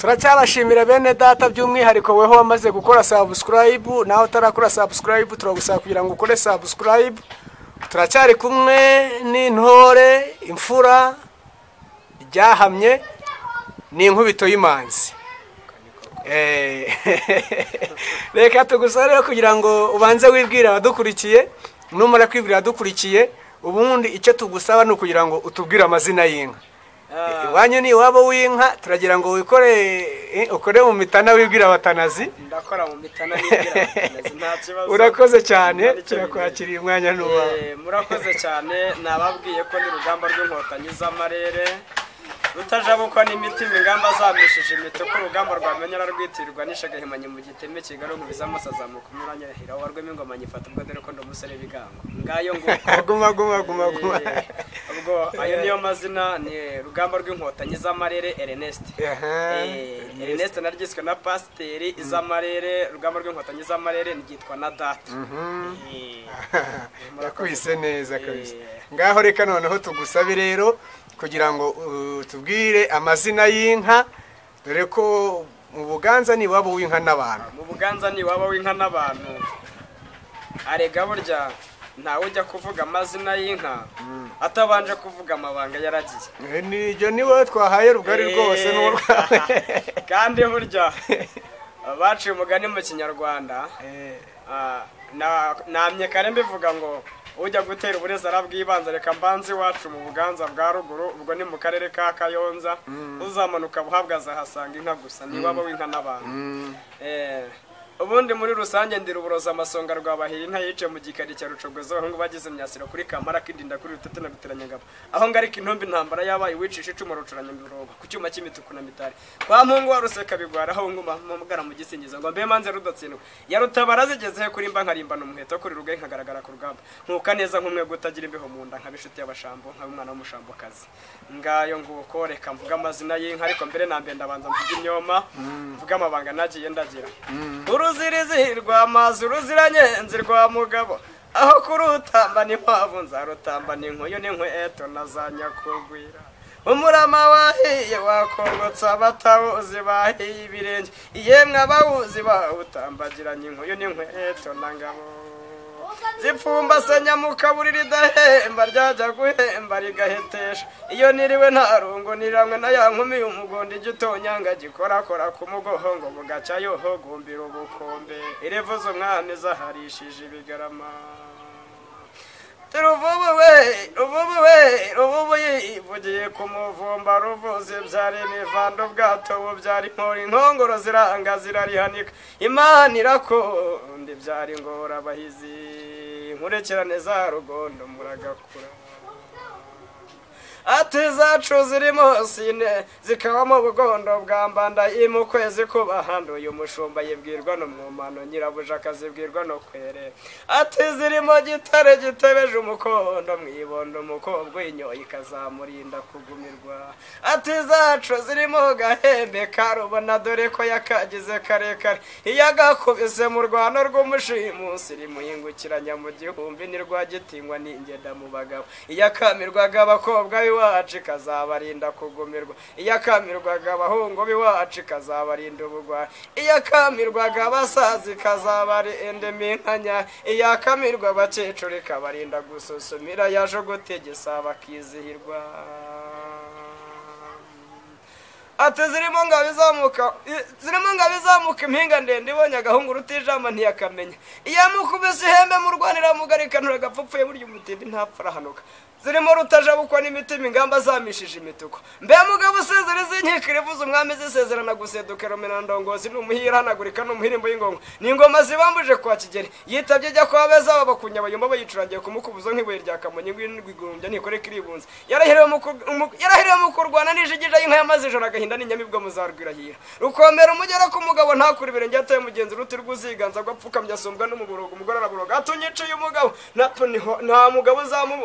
turacyabashimira bene data by'umwihariko weho wamaze gukora subscribe naho utarakora subscribe turagusaba kugira ngo ukore subscribe. Turacyari kumwe n'intore imfura ryahamye n'inkubito y'imanzi. Reka tugusare kugira ngo ubanze wibwira abadukurikiye, numara kwibwira abadukurikiye ubundi icyo tugusaba no kugira ngo utubwire amazina y'inka. Iwanyu ni wabo w'inka, turagira ngo ukore mu mitana wibwira abatanazi. Ndakora mu mitana nibwira abatanazi nta kibazo. Urakoze cyane, turakwakiriye umwanya nuba. Murakoze cyane, nababwiye ko ni rugamba rw'inkotanyi z'amarere rutajabukwa n'imitima ingamba zamishije imito ko urugamba rwamenyera rwitirirwa n'ishagahimanye mu giteme kigaro nkubizamo sazamuka umuranya hira warwemo ingoma nyifata ubwo dore ko ndomusore bigango ngayo ngo guma ubwo ayo niyo mazina ni rugamba rw'inkotanyi z'amarere Ernest. Ernest naryiswe na pasiteri iz'amarere, rugamba rw'inkotanyi z'amarere nigitwa na data. Yakwise neza kabisa. Ngaho reka noneho tugusabe rero kugira ngo tubwire amazina y'inka, dore ko mu Buganza ni wabo w'inka n'abantu. Mu Buganza ni wabo w'inka n'abantu. Arega burya ntawe ujya kuvuga amazina y'inka atabanje kuvuga amabanga yaragiye. Nijyo niwe twahaye rugari rwose n'urwawe. Kandi burya baciye umugani mu Kinyarwanda, namye kare mbivuga ngo ujya gutera uburezi arabwibanza reka mbanze iwacu mu Buganza bwa ruguru, ubwo ni mu karere ka Kayonza, uzamanuka buhabwa azahasanga inka gusa ni wabo w'inka n'abantu. Ubundi muri rusange ndira uburoza amasonga rwabahira inka yice mu gikari cya Rucogoza abahungu bagize imyasiro kuri Kampara kidinda kuri Rutete na Ruteranyangabo aho ngarika intombi intambara yabaye wicisha icumu rucuranya mirogo ku cyuma cy'imituku na mitari kwa mpungu wa Ruseka bigwara aho nguma mugara mu gisingizo ngo mbe manze rudatsindwa ya Rutabara zigeze kuri mba nkarimbana umuheto kuri rugaye nkagaragara ku rugamba nkuka neza nk'umwe gutagira imbeho mu nda nkabishuti y'abashambo nk'umwana w'umushambo kazi ngayo nguko reka mvuga amazina y'inka ariko mbere nambe ndabanza mvuga imyoma mvuga amabanga nagiye ndagira uruzirizihirwa amazi uruziranye rwa mugabo aho kurutamba n'impavu nzarutamba n'inkuyo n'inkweto nazanyakugwira umurama wahiye wakongotsa abatawuzi bahiye ibirenge yemwe abawuzi bawutambagiranye inkuyo n'inkweto na ngabo zipfumbase nyamukaburira idahemba ryajya guhemba rigahetesha iyo niriwe nta rungo niramwe na ya nkumi y'umugondo igitonyanga gikorakora ku mugohongo bugaca yohogumbira ubukombe irevuze umwami zaharishije ibigarama ruvubu yivugiye ku muvumba ruvuze byari imivando bwato bubyara impora inkongoro ziranga zirarihanika imana irakonde byari ingorabahizi nkurekerane za rugondo muragakura ati zacu zirimo sine zikabamo bugondo bwa mbanda mu kwezi kubahanduye umushumba yibwirwa no mwumano nyirabuja akazibwirwa no kwere ati zirimo gitare gitebeje umukondo mwibondo umukobwa inyoye ikazamurinda kugumirwa ati zacu zirimo gahembe karubona dore ko yakagize karekare iyagakubise mu rwano rw'umushimusi rimuhingukiranya mu gihumbi nirwagitingwa n'ingenda mu bagabo iyakamirwaga abakobwa iwacu ikazabarinda kugumirwa iyakamirwaga abahungu b'iwacu ikazabarinda ubugwari iyakamirwaga abasaza ikazabarinda iminkanya iyakamirwa abakecuru ikabarinda gususumira yaje gutegesa bakizihirwa ati zirimo ngabizamuka impinga ndende ibonye agahungu rutijama ntiyakamenya iyamukubise ihembe mu rwanira mugarikanura agapfupfuye burya umutindi ntapfa arahanuka zirimo rutajabukwa n'imitima ingamba zamishije imituko mbe mugabo usezereza inkiko irivuze umwami zisezerana guseduka rumenandongozi n'umuhiranagurika n'umuhirimbo y'ingongo n'ingoma zibambuje kwa Kigeli yitabye ijya kwa beza baba kunyabayumba bayicurangiye kumukubuzo nk'ibuye rya Kamonyi ngwigurumbya nikoreka iribunze yarahiriwe mu kurwana n'ijigija y'inka yamaze ijoro agahinda n'inyamibwa muzarwirahira rukomera umugera ku mugabo ntakura ibirenge yataye mugenzi ruti rwuziganza agapfukamye asumbwa n'umuburogo umugore araburoga atunyiciye umugabo nta mugabo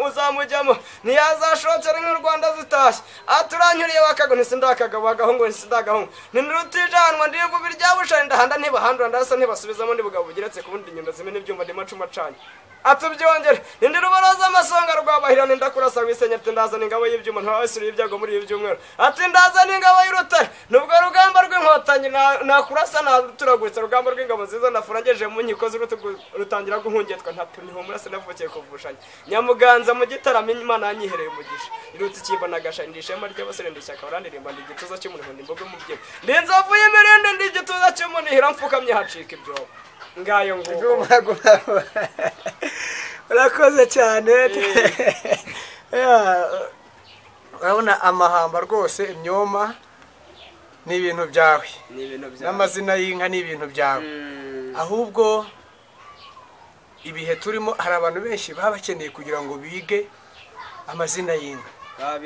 uzamujyamo ntiyazashokera nk'u Rwanda zitashye aturanyuriye wakago nisindakagabo agahungu nisindagahungu nirutijanwa ndivubi ryabushani ndahanda ntibahandura ndasa ntibasubizamo ndibugabo bugeretse ku bundi nyundo zimene ibyuma ndimacuma acanye atubyongere nindi rubaroza amasonga rwabahirana ndakurasa wisenye ndaza n'ingabo y'ibyuma ntawasuriye ibyago muri ibi byumwero ati ndaza n'ingabo y'urutare nubwo rugamba rw'inkotanyi rutangira nakurasa turagurutse rugamba rw'ingabo nziza nafurangeje mu nkiko z'urutugu rutangira guhungetwa ntihumura sinavukiye kuvushanya Nyamuganza mu gitaramo Imana yanyihereye umugisha irutse ikimba nagashanira ishema ry'abasore ndishyaka barandirimba ndi igituza cy'umuntu ndimbogo mu bye ndinzavuye imirende ndi igituza cy'umuntu hira mfukamye hacika ibyo ngayo nguko urakoze cyane urabona amahamba rwose imyoma ni ibintu byawe n'amazina y'inka ni ibintu byawe ahubwo ibihe turimo hari abantu benshi baba bakeneye kugira ngo bige amazina y'inka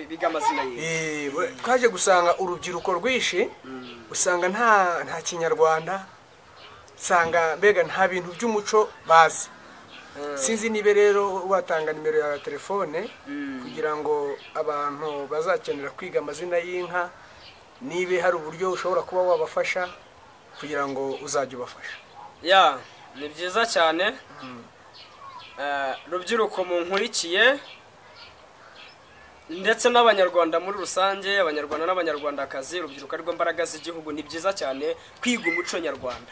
biga amazina y'inka twaje gusanga urubyiruko rwinshi usanga nta kinyarwanda usanga mbega nta bintu by'umuco bazi sinzi niba rero watanga nimero ya telefone kugira ngo abantu bazakenera kwiga amazina y'inka niba hari uburyo ushobora kuba wabafasha kugira ngo uzajye ubafasha ni byiza cyane rubyiruko munkurikiye ndetse n'abanyarwanda muri rusange abanyarwanda n'abanyarwandakazi urubyiruko ariko mbaraga z'igihugu ni byiza cyane kwiga umuco nyarwanda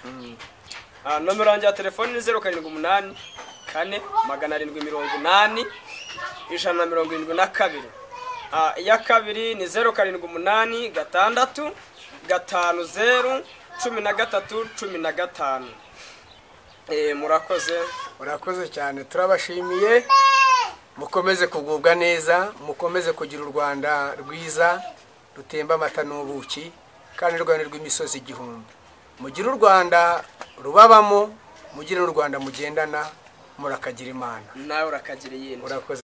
nomero yanjye ya telefone ni 078 4 780 172 iya kabiri ni 078 6 50 13 15 murakoze cyane turabashimiye mukomeze kugubwa neza mukomeze kugira u Rwanda rwiza rutemba amata n'ubuki kandi Rwanda rw'imisozi igihumbi mugire u Rwanda rubabamo mugire n'u Rwanda mugendana murakagira Imana nawe urakagira yindi murakoze